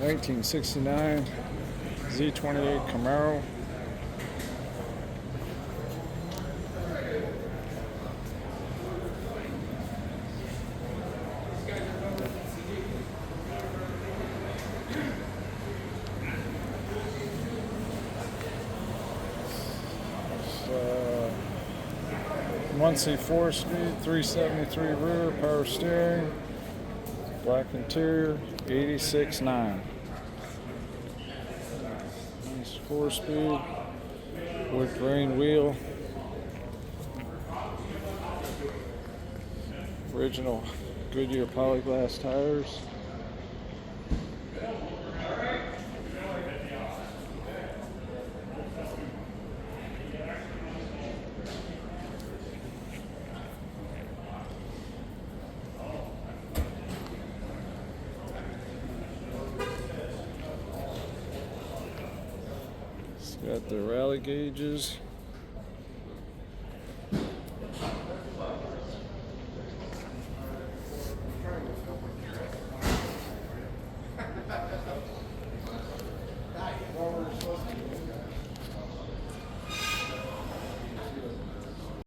1969 Z28 Camaro. It's 1C 4-speed, 373 rear, power steering, black interior, 86.9. Nice 4-speed, wood grain wheel, original Goodyear polyglass tires. It's got the rally gauges.